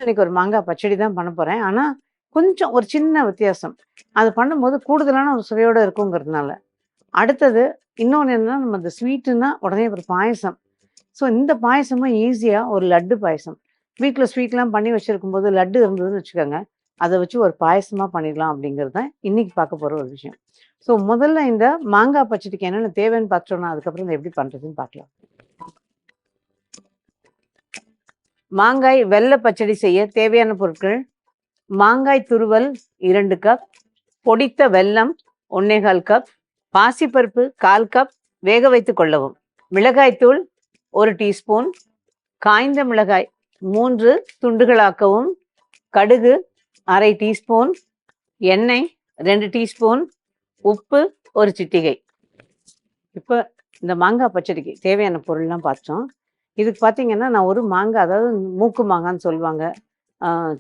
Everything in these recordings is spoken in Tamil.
இன்னைக்கு ஒரு மாங்காய் பச்சடி தான் பண்ண போறேன். ஆனா, கொஞ்சம் ஒரு சின்ன வித்தியாசம். அது பண்ணும்போது கூடுதலான ஒரு சுவையோட இருக்குங்கிறதுனால. அடுத்தது இன்னொன்னு என்னன்னா, நம்ம இந்த ஸ்வீட்டுன்னா உடனே ஒரு பாயசம். ஸோ இந்த பாயசமும் ஈஸியா ஒரு லட்டு பாயசம். வீட்ல ஸ்வீட்லாம் பண்ணி வச்சிருக்கும்போது லட்டு இருந்ததுன்னு வச்சுக்கோங்க. அத வச்சு ஒரு பாயசமா பண்ணிடலாம் அப்படிங்கிறது தான் இன்னைக்கு பார்க்க போற ஒரு விஷயம். ஸோ முதல்ல இந்த மாங்காய் பச்சடிக்கு என்னென்ன தேவைன்னு பார்த்துட்டோம்னா, அதுக்கப்புறம் இத எப்படி பண்றதுன்னு பார்க்கலாம். மாங்காய் வெல்ல பச்சடி செய்ய தேவையான பொருட்கள்: மாங்காய் துருவல் 2 கப், பொடித்த வெல்லம் 1 1/4 கப், பாசிப்பருப்பு 1/4 கப் வேக வைத்துக் கொள்ளவும். மிளகாய்த்தூள் 1 டீஸ்பூன், காய்ந்த மிளகாய் 3 துண்டுகளாக்கவும், கடுகு 1/2 டீஸ்பூன், எண்ணெய் 2 டீஸ்பூன், உப்பு 1 சிட்டிகை. இப்ப இந்த மாங்காய் பச்சடிக்கு தேவையான பொருள்லாம் பார்த்தோம். இதுக்கு பார்த்தீங்கன்னா, நான் ஒரு மாங்காய் அதாவது மூக்கு மாங்கான்னு சொல்லுவாங்க.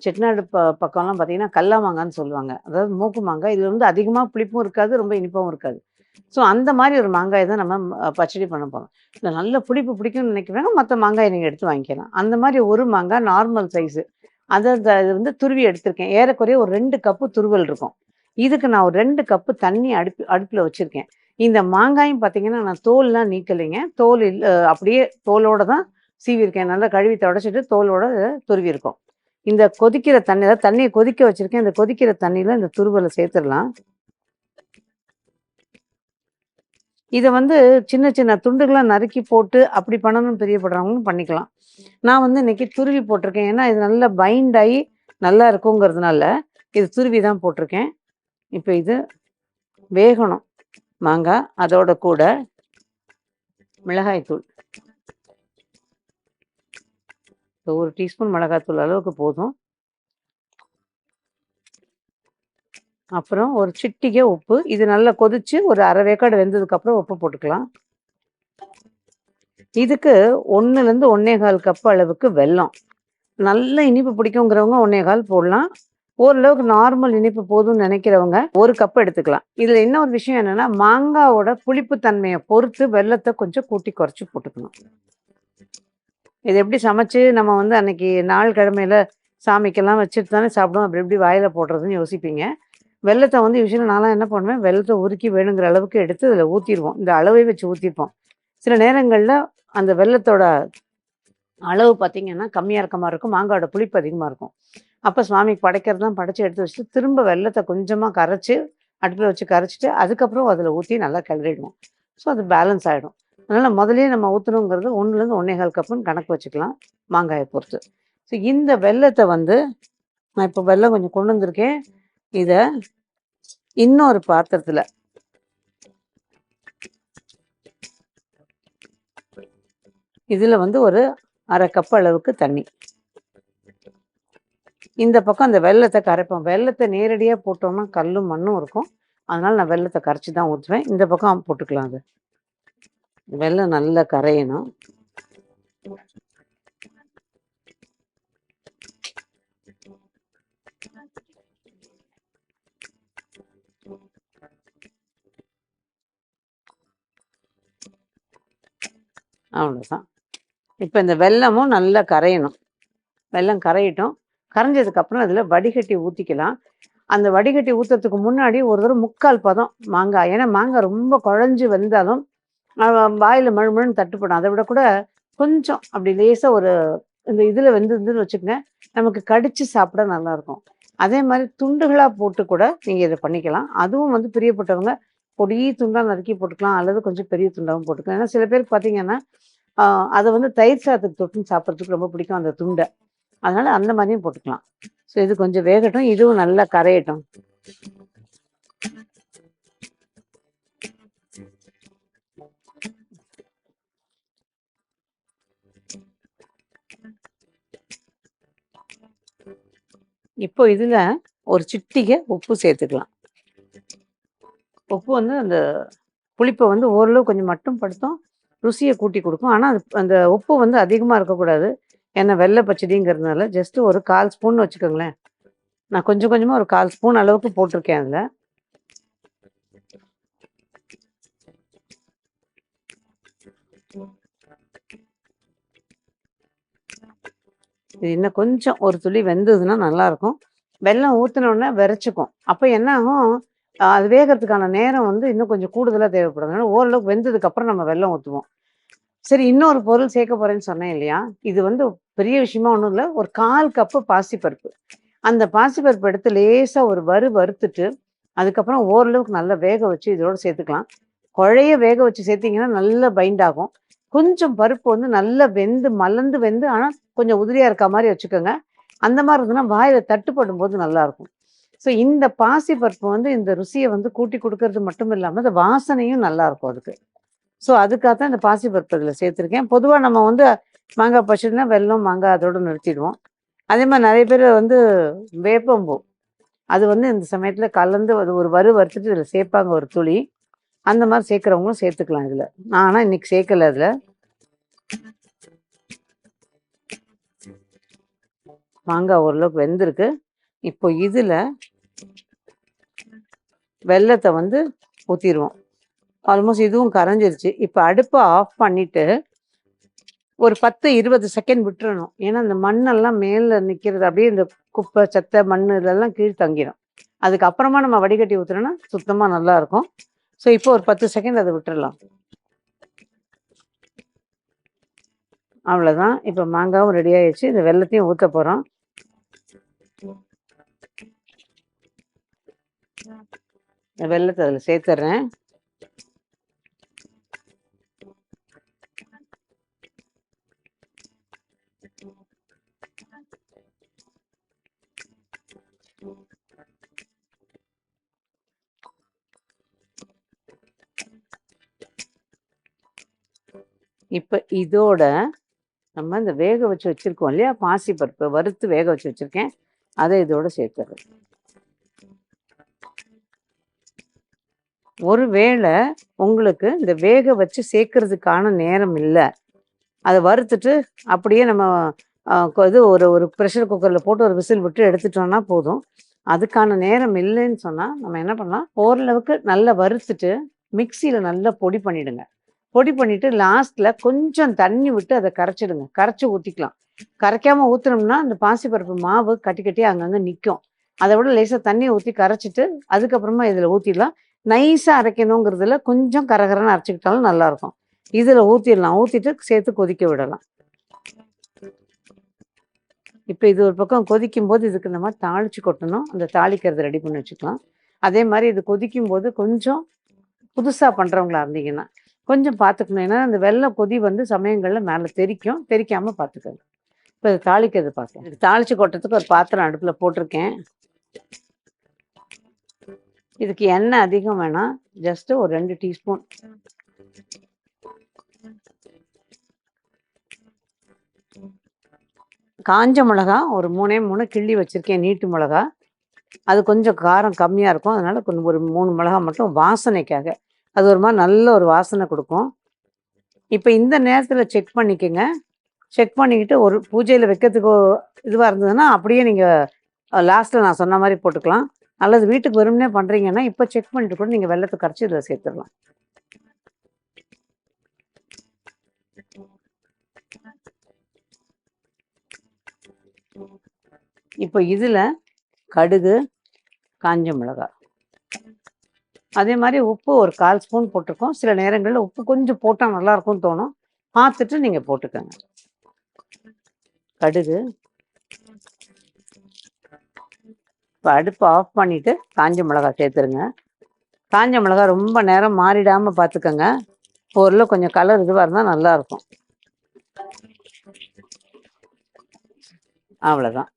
செட்டிநாடு பக்கம்லாம் பார்த்தீங்கன்னா, கல்லா மாங்கான்னு சொல்லுவாங்க. அதாவது மூக்கு மாங்காய். இது வந்து அதிகமா புளிப்பும் இருக்காது, ரொம்ப இனிப்பாவும் இருக்காது. ஸோ அந்த மாரி ஒரு மாங்காய தான் நம்ம பச்சடி பண்ண போறோம். இல்ல நல்ல புளிப்பு பிடிக்கும்னு நினைக்கிறவங்க, மத்த மாங்காய நீங்க எடுத்து வாங்கிக்கலாம். அந்த மாரி ஒரு மாங்காய் நார்மல் சைஸு. அத இது வந்து துருவி எடுத்திருக்கேன். ஏறக்குறைய ஒரு 2 கப்பு துருவல் இருக்கும். இதுக்கு நான் ஒரு 2 கப்பு தண்ணி அடுப்புல வச்சிருக்கேன். இந்த மாங்காயும் பார்த்தீங்கன்னா, நான் தோல்லாம் நீக்கலைங்க. தோல் அப்படியே தோலோட தான் சீவியிருக்கேன். நல்லா கழுவி தொடச்சிட்டு தோலோட துருவியிருக்கோம். இந்த கொதிக்கிற தண்ணி அதாவது தண்ணிய கொதிக்க வச்சிருக்கேன். இந்த கொதிக்கிற தண்ணியில இந்த துருவல சேர்த்துறலாம். இத வந்து சின்ன சின்ன துண்டுகளா நறுக்கி போட்டு அப்படி பண்ணணும்னு பிரியப்படுறவங்களும் பண்ணிக்கலாம். நான் வந்து இன்னைக்கு துருவி போட்டிருக்கேன். ஏன்னா, இது நல்லா பைண்ட் ஆயி நல்லா இருக்குங்கிறதுனால, இது துருவி தான் போட்டிருக்கேன். இப்ப இது வேகணும் மாங்கா. அதோட கூட மிளகாய் தூள். 1 டீஸ்பூன் மிளகாய்த்தூள் அளவுக்கு போதும். அப்புறம் ஒரு சிட்டிகை உப்பு. இது நல்லா கொதிச்சு ஒரு 1/2 வேக்காடு வெந்ததுக்கப்புறம் உப்பு போட்டுக்கலாம். இதுக்கு 1லேருந்து 1 1/4 கப் அளவுக்கு வெல்லம். நல்ல இனிப்பு பிடிக்குங்கிறவங்க 1 1/4 போடலாம். ஓரளவுக்கு நார்மல் இனிப்பு போதும்னு நினைக்கிறவங்க 1 கப் எடுத்துக்கலாம். இதுல இன்னொரு விஷயம் என்னன்னா, மாங்காவோட புளிப்பு தன்மைய பொறுத்து வெல்லத்த கொஞ்சம் கூட்டி குறைச்சு போட்டுக்கணும். இது எப்படி சமைச்சு நம்ம வந்து அன்னைக்கு நாள் கிழமையில சாமிக்கெல்லாம் வச்சுட்டு தானே சாப்பிடுவோம். அப்படி எப்படி வாயில போடுறதுன்னு யோசிப்பீங்க. வெல்லத்த வந்து யூசுவலா நான்லாம் என்ன பண்ணுவேன், வெல்லத்த உருக்கி வேணுங்கிற அளவுக்கு எடுத்து அதில ஊத்திருவோம். இந்த அளவே வச்சு ஊத்திப்போம். சில நேரங்கள்ல அந்த வெல்லத்தோட அளவு பார்த்தீங்கன்னா, கம்மியா இருக்க மாரி இருக்கும். மாங்காயோட புளிப்பு அதிகமா இருக்கும். அப்ப சுவாமிக்கு படைக்கிறதெல்லாம் படைச்சு எடுத்து வச்சுட்டு, திரும்ப வெல்லத்த கொஞ்சமா கரைச்சு, அடுப்புல வச்சு கரைச்சுட்டு, அதுக்கப்புறம் அதில ஊத்தி நல்லா கிளறிடுவோம். ஸோ அது பேலன்ஸ் ஆயிடும். அதனால முதல்லயே நம்ம ஊத்தணுங்கிறது 1லேருந்து 1 1/4 கப்புன்னு கணக்கு வச்சுக்கலாம், மாங்காய பொறுத்து. ஸோ இந்த வெல்லத்த வந்து நான் இப்போ வெல்லம் கொஞ்சம் கொண்டு வந்திருக்கேன். இத இன்னொரு பாத்திரத்துல இதுல வந்து ஒரு 1/2 கப் அளவுக்கு தண்ணி. இந்த பக்கம் அந்த வெல்லத்த கரைப்போம். வெல்லத்த நேரடியா போட்டோம்னா கல்லும், மண்ணும் இருக்கும். அதனால நான் வெல்லத்த கரைச்சு தான் ஊத்துவேன். இந்த பக்கம் போட்டுக்கலாம் அது. வெல்லம் நல்லா கரையணும். அவ்வளோதான். இப்ப இந்த வெல்லமும் நல்லா கரையணும். வெல்லம் கரையட்டும். கரைஞ்சதுக்கப்புறம் அதில வடிகட்டி ஊத்திக்கலாம். அந்த வடிகட்டி ஊத்துறதுக்கு முன்னாடி ஒரு தடவ 3/4 பதம் மாங்காய். ஏன்னா மாங்காய் ரொம்ப குழஞ்சு வெந்தாலும் வாயில மழுமழுன்னு தட்டுப்படும். அத விட கூட கொஞ்சம் அப்படி லேசா ஒரு இந்த இதில வெந்திருந்துன்னு வச்சுக்கங்க, நமக்கு கடிச்சு சாப்பிட நல்லாயிருக்கும். அதே மாரி துண்டுகளா போட்டு கூட நீங்க இத பண்ணிக்கலாம். அதுவும் வந்து பிரியப்பட்டவங்க பொடி துண்டா நறுக்கி போட்டுக்கலாம். அல்லது கொஞ்சம் பெரிய துண்டாவும் போட்டுக்கலாம். ஏன்னா சில பேருக்கு பார்த்தீங்கன்னா, அ அத வந்து தயிர் சாதத்துக்கு தொட்டுன்னு சாப்பிடுறதுக்கு ரொம்ப பிடிக்கும் அந்த துண்ட. அதனால அந்த மாரியும் போட்டுக்கலாம். ஸோ இது கொஞ்சம் வேகட்டும். இதுவும் நல்லா கரையட்டும். இப்போ இதுல ஒரு சிட்டிகை உப்பு சேர்த்துக்கலாம். உப்பு வந்து அந்த புளிப்ப வந்து ஓரளவு கொஞ்சம் மட்டும் படுத்தும். ருசிய கூட்டி குடுக்கும். ஆனா, அது அந்த உப்பு வந்து அதிகமா இருக்கக்கூடாது. ஏன்னா வெள்ள பச்சடிங்கிறதுனால ஜஸ்ட் ஒரு 1/4 ஸ்பூன் வச்சுக்கோங்களேன். நான் கொஞ்சம் கொஞ்சமா ஒரு 1/4 ஸ்பூன் அளவுக்கு போட்டிருக்கேன் அதுல. இது இன்னும் கொஞ்சம் ஒரு துளி வெந்ததுன்னா நல்லாயிருக்கும். வெல்லம் ஊத்துனோனே விரைச்சுக்கும். அப்ப என்ன ஆகும், அது வேகறதுக்கான நேரம் வந்து இன்னும் கொஞ்சம் கூடுதலா தேவைப்படும். அதனால ஓரளவுக்கு வெந்ததுக்கப்புறம் நம்ம வெல்லம் ஊத்துவோம். சரி, இன்னொரு பொருள் சேர்க்க போறேன்னு சொன்னேன் இல்லையா? இது வந்து பெரிய விஷயமா ஒண்ணும் இல்ல. ஒரு 1/4 கப்பு பாசிப்பருப்பு. அந்த பாசிப்பருப்பு எடுத்து லேசா ஒரு வறுத்துட்டு, அதுக்கப்புறம் ஓரளவுக்கு நல்லா வேக வச்சு இதோட சேர்த்துக்கலாம். குழைய வேக வச்சு சேர்த்தீங்கன்னா, நல்லா பைண்ட் ஆகும். கொஞ்சம் பருப்பு வந்து நல்லா வெந்து, மலர்ந்து வெந்து, ஆனா கொஞ்சம் உதிரியா இருக்கா மாரி வச்சுக்கோங்க. அந்த மாரி இருந்ததுன்னா, வாயில தட்டுப்படும்போது நல்லாருக்கும். ஸோ இந்த பாசி பருப்பு வந்து இந்த ருசிய வந்து கூட்டி குடுக்கறது மட்டும் இல்லாம, அந்த வாசனையும் நல்லாருக்கும் அதுக்கு. ஸோ அதுக்காக தான் இந்த பாசி பருப்பு இதில சேர்த்துருக்கேன். பொதுவா நம்ம வந்து மாங்காய் பச்சடினா வெல்லம், மாங்காய் அதோட நிறுத்திடுவோம். அதே மாரி நெறைய பேரு வந்து வேப்பம்பூ, அது வந்து இந்த சமயத்தில கலந்து அது ஒரு வறுத்துட்டு இதில சேர்ப்பாங்க ஒரு துளி. அந்த மாரி சேர்க்கிறவங்களும் சேர்த்துக்கலாம் இதுல. நான் ஆனா இன்னைக்கு சேர்க்கல அதுல. மாங்காய் ஓரளவுக்கு வெந்திருக்கு. இப்போ இதுல வெல்லத்த வந்து ஊத்திருவோம். ஆல்மோஸ்ட் இதுவும் கரைஞ்சிருச்சு. இப்ப அடுப்ப ஆஃப் பண்ணிட்டு, ஒரு 10, 20 செகண்ட் விட்டுறணும். ஏன்னா, இந்த மண்ணெல்லாம் மேல நிக்கிறது அப்படியே இந்த குப்பை, செத்த, மண்ணு இதெல்லாம் கீழ் தங்கிரும். அதுக்கப்புறமா நம்ம வடிகட்டி ஊத்துனோம்னா, சுத்தமா நல்லாருக்கும். ஸோ இப்போ ஒரு 10 செகண்ட் அத விட்டுறலாம். அவ்வளோதான். இப்ப மாங்காவும் ரெடி ஆயிருச்சு. இந்த வெல்லத்தையும் ஊத்த போறோம். இந்த வெல்லத்த அதில சேர்த்துர்றேன். இப்ப இதோட நம்ம இந்த வேக வச்சு வச்சிருக்கோம் இல்லையா? பாசிப்பருப்பு வறுத்து வேக வச்சு வச்சிருக்கேன். அத இதோட சேர்த்துர்றேன். ஒருவேள உங்களுக்கு இந்த வேக வச்சு சேர்க்கறதுக்கான நேரம் இல்ல. அத வறுத்துட்டு அப்படியே நம்ம இது ஒரு ஒரு பிரஷர் குக்கர்ல போட்டு ஒரு விசில் விட்டு எடுத்துட்டோம்னா போதும். அதுக்கான நேரம் இல்லைன்னு சொன்னா, நம்ம என்ன பண்ணலாம், ஓரளவுக்கு நல்லா வறுத்துட்டு மிக்ஸியில நல்லா பொடி பண்ணிடுங்க. பொடி பண்ணிட்டு லாஸ்ட்ல கொஞ்சம் தண்ணி விட்டு அத கரைச்சிடுங்க. கரைச்சு ஊத்திக்கலாம். கரைக்காம ஊத்துனோம்னா, அந்த பாசிப்பருப்பு மாவு கட்டி கட்டியா அங்கங்க நிக்கும். அத விட லேசா தண்ணிய ஊத்தி கரைச்சிட்டு, அதுக்கப்புறமா இதில ஊத்திடலாம். நைஸா அரைக்கணுங்கிறதுல கொஞ்சம் கரகரன்னு அரைச்சுக்கிட்டாலும் நல்லாயிருக்கும். இதில ஊத்திடலாம். ஊத்திட்டு சேர்த்து கொதிக்க விடலாம். இப்ப இது ஒரு பக்கம் கொதிக்கும்போது, இதுக்கு நம்ம தாளிச்சு கொட்டணும். அந்த தாளிக்கிறத ரெடி பண்ணி வச்சுக்கலாம். அதே மாரி இது கொதிக்கும்போது கொஞ்சம் புதுசா பண்றவங்களா இருந்தீங்கன்னா, கொஞ்சம் பார்த்துக்கணும். ஏன்னா, அந்த வெல்லம் கொதி வந்து சமயங்கள்ல மேல தெறிக்கும். தெறிக்காம பார்த்துக்கங்க. இப்ப இத தாளிக்கிறத பார்க்கலாம். தாளிச்சு கொட்டுறதுக்கு ஒரு பாத்திரம் அடுப்புல போட்டிருக்கேன். இதுக்கு எண்ணெய் அதிகம் வேணாம். ஜஸ்ட் ஒரு 2 டீஸ்பூன். காஞ்ச மிளகா ஒரு 3 கிள்ளி வச்சிருக்கேன், நீட்டு மிளகா. அது கொஞ்சம் காரம் கம்மியா இருக்கும். அதனால கொஞ்சம் ஒரு 3 மிளகா மட்டும் வாசனைக்காக. அது ஒரு மாரி நல்ல ஒரு வாசனை குடுக்கும். இப்ப இந்த நேரத்துல செக் பண்ணிக்கங்க. செக் பண்ணிக்கிட்டு ஒரு பூஜையில வைக்கிறதுக்கு இதுவா இருந்ததுன்னா, அப்படியே நீங்க லாஸ்ட்ல நான் சொன்ன மாரி போட்டுக்கலாம். அல்லது வீட்டுக்கு வெறுமனே பண்றீங்கன்னா, இப்ப செக் பண்ணிட்டு கூட நீங்க வெல்லத்த கரைச்சு இதுல சேர்த்துடலாம். இப்போ இதுல கடுகு, காஞ்ச மிளகா, அதே மாரி உப்பு ஒரு 1/4 ஸ்பூன் போட்டிருக்கோம். சில நேரங்கள்ல உப்பு கொஞ்சம் போட்டா நல்லாயிருக்கும்னு தோணும். பார்த்துட்டு நீங்க போட்டுக்கங்க. கடுகு. இப்ப அடுப்ப ஆஃப் பண்ணிட்டு காஞ்ச மிளகா சேர்த்துருங்க. காஞ்ச மிளகா ரொம்ப நேரம் மாறிடாம பார்த்துக்கங்க. ஓரளவு கொஞ்சம் கலர் இதுவா இருந்தா நல்லாயிருக்கும். அவ்வளோதான்.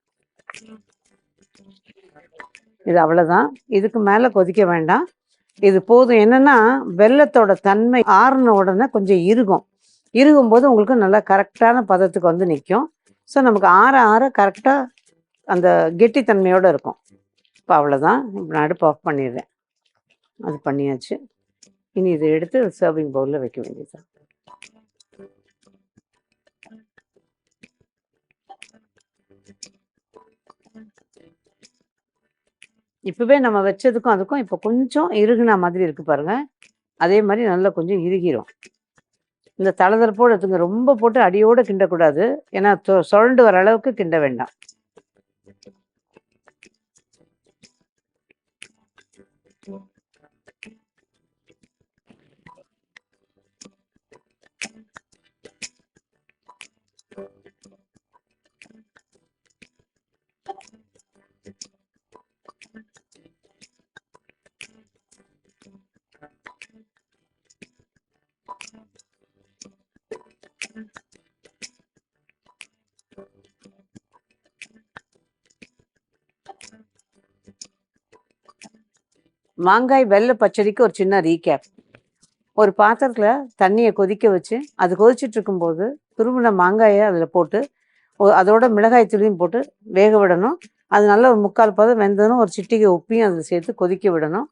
இது அவ்வளோதான். இதுக்கு மேல கொதிக்க வேண்டாம். இது போதும். என்னன்னா, வெல்லத்தோட தன்மை ஆறுன உடனே கொஞ்சம் இறுகும். இறுகும்போது உங்களுக்கு நல்லா கரெக்டான பதத்துக்கு வந்து நிக்கும். ஸோ நமக்கு ஆற ஆற கரெக்டா அந்த கெட்டித்தன்மையோட இருக்கும். இப்ப அவ்வளோதான். இப்ப நான் அடுப்ப ஆஃப் பண்ணிடுறேன். அது பண்ணியாச்சு. இனி இத எடுத்து சர்விங் பவுல்ல வைக்க வேண்டியது தான். இப்பவே நம்ம வச்சதுக்கும் அதுக்கும் இப்ப கொஞ்சம் இறுகுன மாதிரி இருக்கு பாருங்க. அதே மாரி நல்லா கொஞ்சம் இறுகிரும். இந்த தளதளப்போடு எடுத்துங்க. ரொம்ப போட்டு அடியோடு கிண்டக்கூடாது. ஏன்னா சுழண்டு வர அளவுக்கு கிண்ட வேண்டாம். மாங்காய் வெள்ள பச்சடிக்கு ஒரு சின்ன ரீகேப். ஒரு பாத்திரத்துல தண்ணியை கொதிக்க வச்சு, அது கொதிச்சுட்டு இருக்கும்போது துருவின மாங்காயை அதில் போட்டு அதோட மிளகாய் தூளியும் போட்டு வேக விடணும். அது நல்ல ஒரு 3/4 பதம் வெந்ததும் ஒரு சிட்டிகை உப்பையும் அதில் சேர்த்து கொதிக்க விடணும்.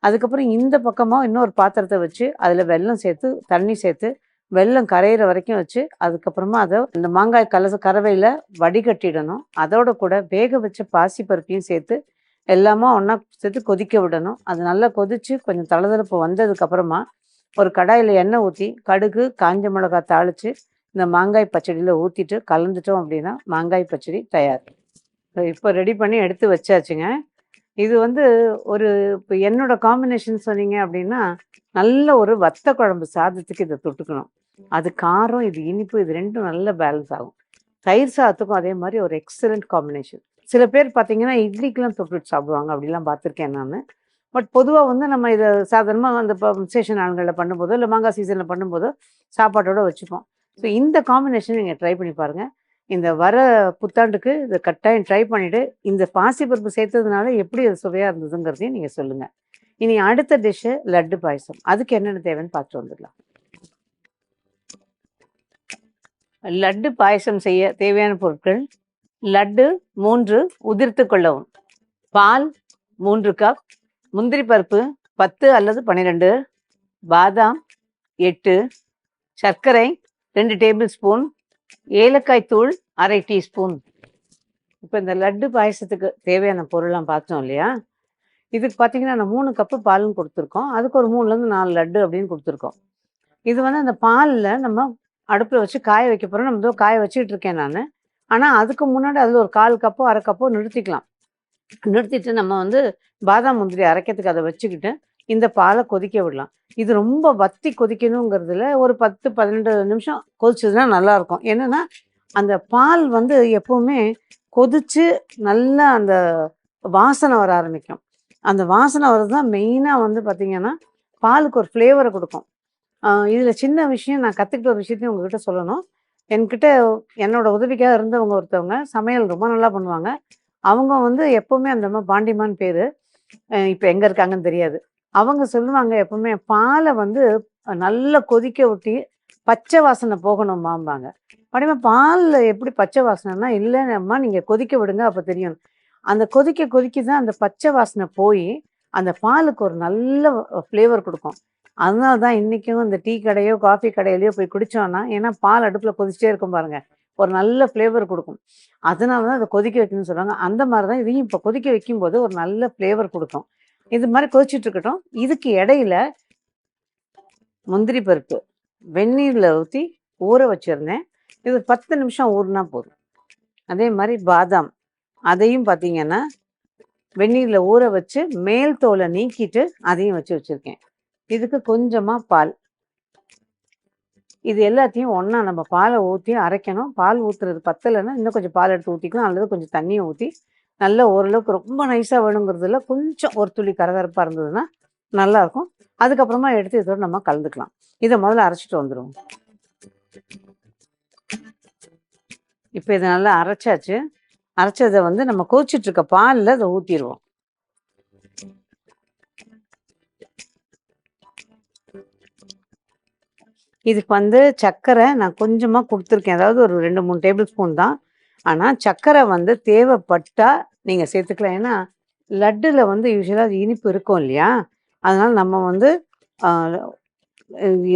அதுக்கப்புறம் இந்த பக்கமாக இன்னொரு பாத்திரத்தை வச்சு அதில் வெல்லம் சேர்த்து தண்ணி சேர்த்து வெல்லம் கரையிற வரைக்கும் வச்சு அதுக்கப்புறமா அதை இந்த மாங்காய் கறவையில் வடிகட்டிடணும். அதோட கூட வேக வச்ச பாசி பருப்பையும் சேர்த்து எல்லாமே ஒன்றா சேர்த்து கொதிக்க விடணும். அது நல்லா கொதித்து கொஞ்சம் தளதளப்பு வந்ததுக்கப்புறமா ஒரு கடாயில் எண்ணெய் ஊற்றி கடுகு காஞ்ச மிளகாய் தாளித்து இந்த மாங்காய் பச்சடியில் ஊற்றிட்டு கலந்துட்டோம் அப்படின்னா மாங்காய் பச்சடி தயார். இப்போ ரெடி பண்ணி எடுத்து வச்சாச்சுங்க. இது வந்து ஒரு இப்போ என்னோட காம்பினேஷன் சொன்னீங்க அப்படின்னா நல்ல ஒரு வத்த குழம்பு சாதத்துக்கு இதை தொட்டுக்கணும். அது காரம், இது இனிப்பு, இது ரெண்டும் நல்ல பேலன்ஸ் ஆகும். தயிர் சாதத்துக்கும் அதே மாதிரி ஒரு எக்ஸலண்ட் காம்பினேஷன். சில பேர் பார்த்தீங்கன்னா இட்லிக்கெலாம் தொட்டுட்டு சாப்பிடுவாங்க, அப்படிலாம் பார்த்துருக்கேன் நான். பட் பொதுவாக வந்து நம்ம இதை சாதாரணமாக அந்த இப்போ விசேஷ நாள்களில் பண்ணும்போதோ இல்லை மாங்காய் சீசனில் பண்ணும்போதோ சாப்பாட்டோடு வச்சுப்போம். ஸோ இந்த காம்பினேஷன் நீங்கள் ட்ரை பண்ணி பாருங்கள். இந்த வர புத்தாண்டுக்கு இதை கட்டாயம் ட்ரை பண்ணிவிட்டு இந்த பாசிப்பருப்பு சேர்த்ததுனால எப்படி அது சுவையாக இருந்ததுங்கிறதையும் நீங்கள் சொல்லுங்கள். இனி அடுத்த டிஷ்ஷு லட்டு பாயசம். அதுக்கு என்னென்ன தேவைன்னு பார்த்துட்டு வந்துடலாம். லட்டு பாயசம் செய்ய தேவையான பொருட்கள்: லட்டு 3 உதிர்த்து கொள்ளவும், பால் 3 கப், முந்திரி பருப்பு 10 அல்லது 12, பாதாம் 8, சர்க்கரை 2 டேபிள் ஸ்பூன், ஏலக்காய் தூள் 1/2 டீஸ்பூன். இப்போ இந்த லட்டு பாயசத்துக்கு தேவையான பொருள்லாம் பார்த்தோம் இல்லையா? இதுக்கு பார்த்தீங்கன்னா நான் 3 கப்பு பாலும் கொடுத்துருக்கோம். அதுக்கு ஒரு 3லேருந்து 4 லட்டு அப்படின்னு கொடுத்துருக்கோம். இது வந்து அந்த பாலில் நம்ம அடுப்பில் வச்சு காய வைக்க போகிறோம். நம்ம இதோ காய வச்சுட்டு இருக்கேன் நான். ஆனால் அதுக்கு முன்னாடி அதில் ஒரு 1/4 கப்போ 1/2 கப்போ நிறுத்திக்கலாம். நிறுத்திட்டு நம்ம வந்து பாதாம் முந்திரி அரைக்கிறதுக்கு அதை வச்சுக்கிட்டு இந்த பாலை கொதிக்க விடலாம். இது ரொம்ப வத்தி கொதிக்கணுங்கிறதுல ஒரு 10-12 நிமிஷம் கொதிச்சதுன்னா நல்லாயிருக்கும். என்னென்னா அந்த பால் வந்து எப்போவுமே கொதித்து நல்லா அந்த வாசனை வர ஆரம்பிக்கும். அந்த வாசனை வர்றது தான் மெயினாக வந்து பார்த்திங்கன்னா பாலுக்கு ஒரு ஃப்ளேவரை கொடுக்கும். இதில் சின்ன விஷயம், நான் கற்றுக்கிட்ட ஒரு விஷயத்தையும் உங்ககிட்ட சொல்லணும். என்கிட்ட என்னோட உதவிக்காக இருந்தவங்க ஒருத்தவங்க சமையல் ரொம்ப நல்லா பண்ணுவாங்க. அவங்க வந்து எப்போவுமே அந்த பாண்டிமான்னு பேர், இப்போ எங்கே இருக்காங்கன்னு தெரியாது. அவங்க சொல்லுவாங்க எப்போவுமே பாலை வந்து நல்லா கொதிக்க ஊற்றி பச்சை வாசனை போகணுமாம்பாங்க. அப்படியே பாலில் எப்படி பச்சை வாசனைனா, இல்லைன்னம்மா நீங்கள் கொதிக்க விடுங்க அப்போ தெரியும். அந்த கொதிக்க கொதிக்க தான் அந்த பச்சை வாசனை போய் அந்த பாலுக்கு ஒரு நல்ல ஃப்ளேவர் கொடுக்கும். அதனால தான் இன்றைக்கும் இந்த டீ கடையோ காஃபி கடையிலையோ போய் குடித்தோன்னா, ஏன்னா பால் அடுப்பில் கொதிச்சிட்டே இருக்கும் பாருங்கள், ஒரு நல்ல ஃப்ளேவர் கொடுக்கும். அதனால தான் அதை கொதிக்க வைக்கணும்னு சொல்கிறாங்க. அந்த மாதிரி தான் இதையும் இப்போ கொதிக்க வைக்கும்போது ஒரு நல்ல ஃப்ளேவர் கொடுக்கும். இது மாதிரி கொதிச்சுட்டு இருக்கட்டும். இதுக்கு இடையில முந்திரி பருப்பு வெந்நீரில் ஊற்றி ஊற வச்சுருந்தேன். இது 10 நிமிஷம் ஊறினா போதும். அதே மாதிரி பாதாம், அதையும் பார்த்தீங்கன்னா வெந்நீரில் ஊற வச்சு மேல் தோலை நீக்கிட்டு அதையும் வச்சுருக்கேன். இதுக்கு கொஞ்சமாக பால். இது எல்லாத்தையும் ஒன்றா நம்ம பாலை ஊற்றி அரைக்கணும். பால் ஊற்றுறது பத்தலைன்னா இன்னும் கொஞ்சம் பால் எடுத்து ஊற்றிக்கலாம், அல்லது கொஞ்சம் தண்ணியை ஊற்றி நல்லா ஓரளவுக்கு ரொம்ப நைஸாக வேணுங்கிறதுல கொஞ்சம் ஒரு துளி கரகரப்பாக இருந்ததுன்னா நல்லாயிருக்கும். அதுக்கப்புறமா எடுத்து இதோடு நம்ம கலந்துக்கலாம். இதை முதல்ல அரைச்சிட்டு வந்துடுவோம். இப்போ இதை நல்லா அரைச்சாச்சு. அரைச்சதை வந்து நம்ம கொதிச்சிட்ருக்க பாலில் அதை ஊற்றிடுவோம். இதுக்கு வந்து சர்க்கரை நான் கொஞ்சமாக கொடுத்துருக்கேன். அதாவது ஒரு 2-3 டேபிள் ஸ்பூன் தான். ஆனால் சர்க்கரை வந்து தேவைப்பட்டால் நீங்கள் சேர்த்துக்கலாம். ஏன்னா லட்டில் வந்து யூஸ்வலாக இனிப்பு இருக்கும் இல்லையா? அதனால் நம்ம வந்து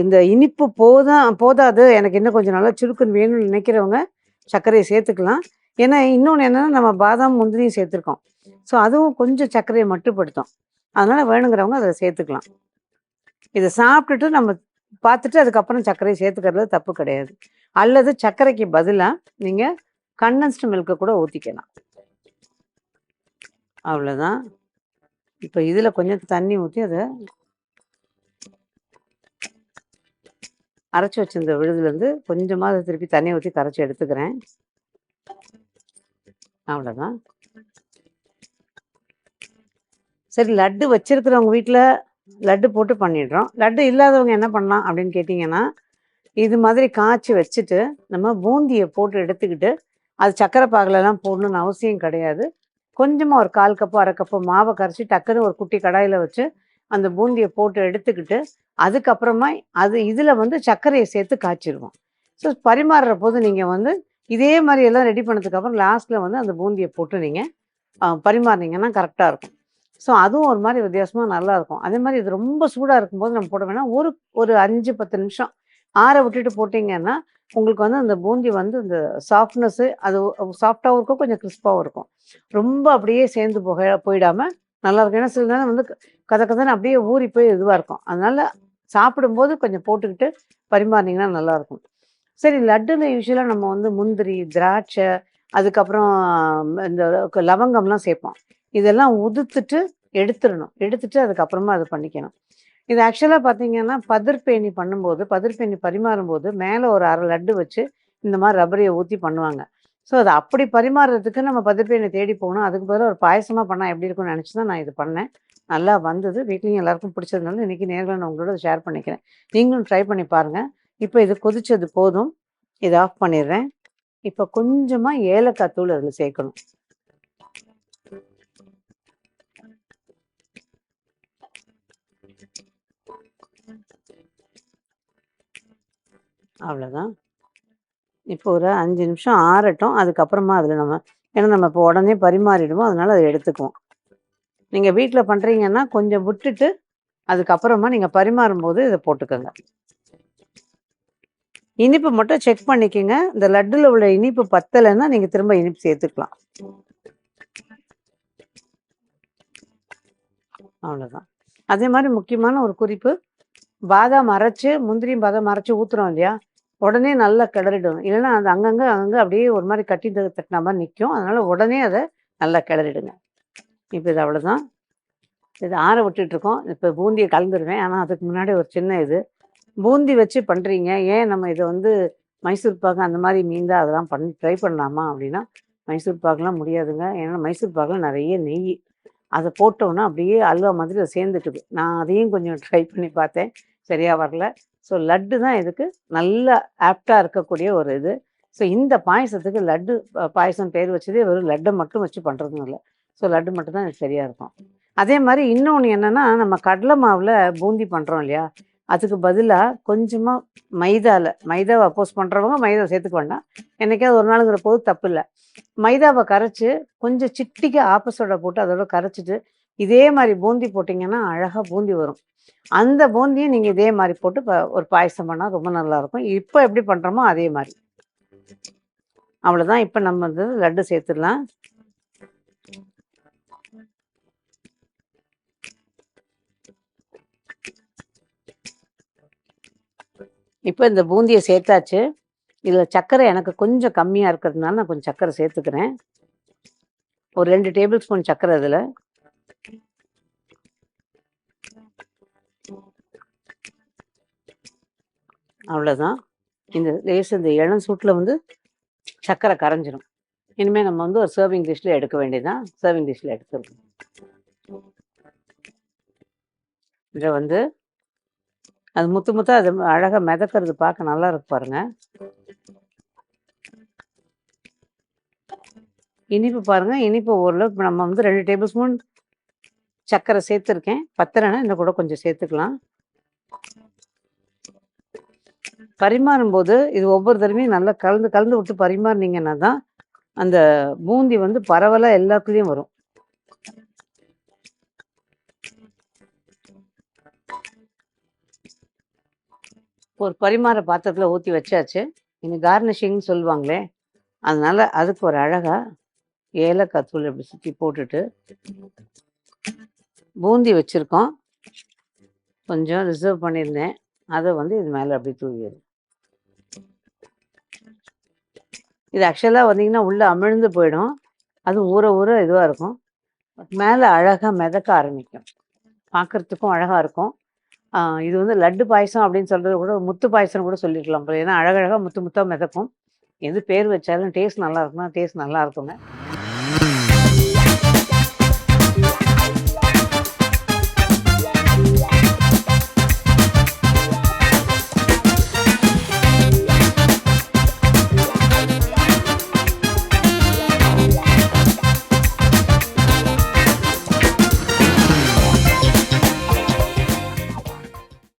இந்த இனிப்பு போதாது, எனக்கு இன்னும் கொஞ்சம் நல்லா சுருக்குன்னு வேணும்னு நினைக்கிறவங்க சர்க்கரையை சேர்த்துக்கலாம். ஏன்னா இன்னொன்று என்னென்னா நம்ம பாதாம் முந்திரியும் சேர்த்துருக்கோம். ஸோ அதுவும் கொஞ்சம் சர்க்கரையை மட்டுப்படுத்தும். அதனால் வேணுங்கிறவங்க அதை சேர்த்துக்கலாம். இதை சாப்பிட்டுட்டு நம்ம பார்த்துட்டு அதுக்கப்புறம் சர்க்கரையை சேர்த்துக்கிறது தப்பு கிடையாது. அல்லது சர்க்கரைக்கு பதிலா நீங்க கண்டென்ஸ்டு மில்க்க கூட ஊத்திக்கலாம். அவ்வளோதான். இப்ப இதுல கொஞ்சம் தண்ணி ஊத்தி அத அரைச்சு வச்சிருந்த விழுதுலேருந்து கொஞ்சமா அத திருப்பி தண்ணி ஊத்தி கரைச்சு எடுத்துக்கிறேன். அவ்வளோதான். சரி, லட்டு வச்சிருக்கிறவங்க வீட்ல லட்டு போட்டு பண்ணிடுறோம். லட்டு இல்லாதவங்க என்ன பண்ணலாம் அப்படின்னு கேட்டிங்கன்னா, இது மாதிரி காய்ச்சி வச்சுட்டு, நம்ம பூந்திய போட்டு எடுத்துக்கிட்டு, அது சர்க்கரை பாகுலலாம் போடணும்னு அவசியம் கிடையாது. கொஞ்சமா ஒரு 1/4 கப்போ, 1/2 கப்போ மாவ கரைச்சு டக்குன்னு ஒரு குட்டி கடாயில வச்சு, அந்த பூந்திய போட்டு எடுத்துக்கிட்டு, அதுக்கப்புறமா அது இதில வந்து சர்க்கரைய சேர்த்து காய்ச்சிருவோம். ஸோ பரிமாறுற போது நீங்க வந்து இதே மாரி எல்லாம் ரெடி பண்ணதுக்கப்புறம் லாஸ்ட்ல வந்து அந்த பூந்திய போட்டு நீங்க பரிமாறுனீங்கன்னா கரெக்ட்டா இருக்கும். ஸோ அதுவும் ஒரு மாரி வித்தியாசமா நல்லாயிருக்கும். அதே மாரி இது ரொம்ப சூடா இருக்கும்போது நம்ம போட வேணாம். ஒரு ஒரு 5, 10 நிமிஷம் ஆற விட்டுட்டு போட்டீங்கன்னா, உங்களுக்கு வந்து அந்த பூந்தி வந்து இந்த சாஃப்ட்னஸ்ஸு அது சாஃப்ட்டாவும் இருக்கும், கொஞ்சம் கிரிஸ்பாவும் இருக்கும். ரொம்ப அப்படியே சேர்ந்து போயிடாம நல்லாயிருக்கும். ஏன்னா சில நேரம் வந்து கத கதன்னு அப்படியே ஊறி போய் இதுவா இருக்கும். அதனால சாப்பிடும்போது கொஞ்சம் போட்டுக்கிட்டு பரிமாறுனீங்கன்னா நல்லாயிருக்கும். சரி, லட்டுல யூசுவலா நம்ம வந்து முந்திரி, திராட்சை, அதுக்கப்புறம் இந்த லவங்கம்லாம் சேர்ப்போம். இதெல்லாம் உதுத்துட்டு எடுத்துறணும். எடுத்துட்டு அதுக்கப்புறமா அது பண்ணிக்கணும். இது ஆக்சுவலா பார்த்தீங்கன்னா, பதிர்பேணி பண்ணும்போது, பதிர்பேணி பரிமாறும்போது, மேல ஒரு 1/2 லட்டு வச்சு, இந்த மாரி ரபடிய ஊத்தி பண்ணுவாங்க. ஸோ, அது அப்படி பரிமாறுறதுக்கு நம்ம பதிர்பேணி தேடி போகணும். அதுக்கு பதிலா ஒரு பாயசமா பண்ணா எப்படி இருக்கும்னு நெனச்சு தான் நான் இது பண்ணேன். நல்லா வந்தது. வீட்லயும் எல்லாருக்கும் பிடிச்சதுனால, இன்னைக்கு நேர்ல நான் உங்களோட ஷேர் பண்ணிக்கிறேன். நீங்களும் ட்ரை பண்ணி பாருங்க. இப்ப இது கொதிச்சது போதும். இத ஆஃப் பண்ணிடுறேன். இப்ப கொஞ்சமா ஏலக்காய் தூள் அதில சேர்க்கணும். அவ்வளோதான். இப்போ ஒரு 5 நிமிஷம் ஆறட்டும். அதுக்கப்புறமா அதில ஏன்னா நம்ம இப்போ உடனே பரிமாறிடுவோம். அதனால அத எடுத்துக்குவோம். நீங்க வீட்ல பண்றீங்கன்னா, கொஞ்சம் விட்டுட்டு, அதுக்கப்புறமா நீங்க பரிமாறும்போது இத போட்டுக்கங்க. இனிப்பு மட்டும் செக் பண்ணிக்கங்க. இந்த லட்டுல உள்ள இனிப்பு பத்தலன்னா, நீங்க திரும்ப இனிப்பு சேர்த்துக்கலாம். அவ்வளோதான். அதே மாரி முக்கியமான ஒரு குறிப்பு, பாதாம் அரைச்சு, முந்திரியும் பாதாம் அரைச்சு ஊத்துறோம் இல்லையா? உடனே நல்லா கிளறிடணும். இல்லன்னா அது அங்கங்க அப்படியே ஒரு மாரி கட்டி தட்டுன மாரி நிக்கும். அதனால உடனே அத நல்லா கிளறிடுங்க. இப்ப இது அவ்வளோதான். இத ஆற விட்டுட்டுருக்கோம். இப்ப பூந்திய கலந்துருவேன். ஆனா அதுக்கு முன்னாடி ஒரு சின்ன இது. பூந்தி வச்சு பண்றீங்க. ஏன் நம்ம இத வந்து மைசூர் பாகு அந்த மாரி மீந்தா அதெல்லாம் பண்ணி ட்ரை பண்ணலாமா? அப்படின்னா, மைசூர் பாகுலாம் முடியாதுங்க. ஏன்னா மைசூர் பாகுல நெறைய நெய்யி. அத போட்டோம்னா அப்படியே அல்வா மாதிரி அது சேர்ந்துக்குது. நான் அதையும் கொஞ்சம் ட்ரை பண்ணி பார்த்தேன். சரியா வரல. ஸோ லட்டு தான் இதுக்கு நல்ல ஆப்ட்டா இருக்கக்கூடிய ஒரு இது. ஸோ இந்த பாயசத்துக்கு லட்டு பாயசம் பேர் வச்சதே வெறும் லட்ட மட்டும் வச்சு பண்றதும் இல்ல. ஸோ லட்டு மட்டும் தான் எனக்கு சரியா இருக்கும். அதே மாரி இன்னொன்னு என்னன்னா, நம்ம கடல மாவுல பூந்தி பண்றோம் இல்லையா? அதுக்கு பதிலா கொஞ்சமா மைதாவ அப்போஸ் பண்றவங்க மைதா சேர்த்துக்க வேண்டாம். என்னைக்காவது ஒரு நாளுங்கிற போது தப்பில்ல. மைதாவ கரைச்சு, கொஞ்சம் சிட்டிக ஆப்ப சோடா போட்டு அதோட கரைச்சுட்டு, இதே மாரி பூந்தி போட்டீங்கன்னா, அழகா பூந்தி வரும். அந்த பூந்திய நீங்க இதே மாரி போட்டு ஒரு பாயசம் பண்ணா ரொம்ப நல்லாருக்கும். இப்ப எப்படி பண்றோமோ அதே மாரி. அவ்வளோதான். இப்ப நம்ம வந்து லட்டு சேர்த்துடலாம். இப்ப இந்த பூந்திய சேர்த்தாச்சு. இதுல சர்க்கரை எனக்கு கொஞ்சம் கம்மியா இருக்கிறதுனால, நான் கொஞ்சம் சர்க்கரை சேர்த்துக்கிறேன். ஒரு 2 டேபிள் ஸ்பூன் சர்க்கரை இதுல. அவ்வளோதான். இந்த இளம் சூட்ல வந்து சர்க்கரை கரைஞ்சிரும். இனிமே நம்ம வந்து ஒரு சர்விங் டிஷ்ல எடுக்க வேண்டியதுதான். சர்விங் டிஷ்ல எடுத்துருவோம். இத வந்து அது முத்து முத்தா அது அழகா மிதக்கறது பார்க்க நல்லா இருக்கு பாருங்க. இனிப்பு பாருங்க. இனிப்பு ஓரளவுக்கு நம்ம வந்து 2 டேபிள் ஸ்பூன் சர்க்கரை சேர்த்துருக்கேன். பத்தலன்னா இன்னும் கூட கொஞ்சம் சேர்த்துக்கலாம். பரிமாறும்போது இது ஒவ்வொரு தடவையும் நல்லா கலந்து கலந்து விட்டு பரிமாறுனீங்கன்னா தான், அந்த பூந்தி வந்து பரவலா எல்லாத்துலயும் வரும். ஒரு பரிமாற பாத்திரத்துல ஊத்தி வச்சாச்சு. இனி கார்னிஷிங்ன்னு சொல்லுவாங்களே, அதனால அதுக்கு ஒரு அழகா ஏலக்காய் தூள் இப்படி சுத்தி போட்டுட்டு, பூந்தி வச்சிருக்கோம். கொஞ்சம் ரிசர்வ் பண்ணியிருந்தேன். அதை வந்து இது மேலே அப்படி தூவிடும். இது ஆக்சுவலாக வந்தீங்கன்னா உள்ளே அமிழ்ந்து போயிடும். அது ஊற ஊற இதுவாக இருக்கும். மேலே அழகாக மிதக்க ஆரம்பிக்கும். பார்க்கறதுக்கும் அழகாக இருக்கும். இது வந்து லட்டு பாயசம் அப்படின்னு சொல்கிறது கூட முத்து பாயசம் கூட சொல்லிக்கலாம் போல. ஏன்னா அழகழகாக முத்து முத்தாக மிதக்கும். எது பேர் வச்சாலும் டேஸ்ட் நல்லா இருக்கும்னா டேஸ்ட் நல்லா இருக்குங்க.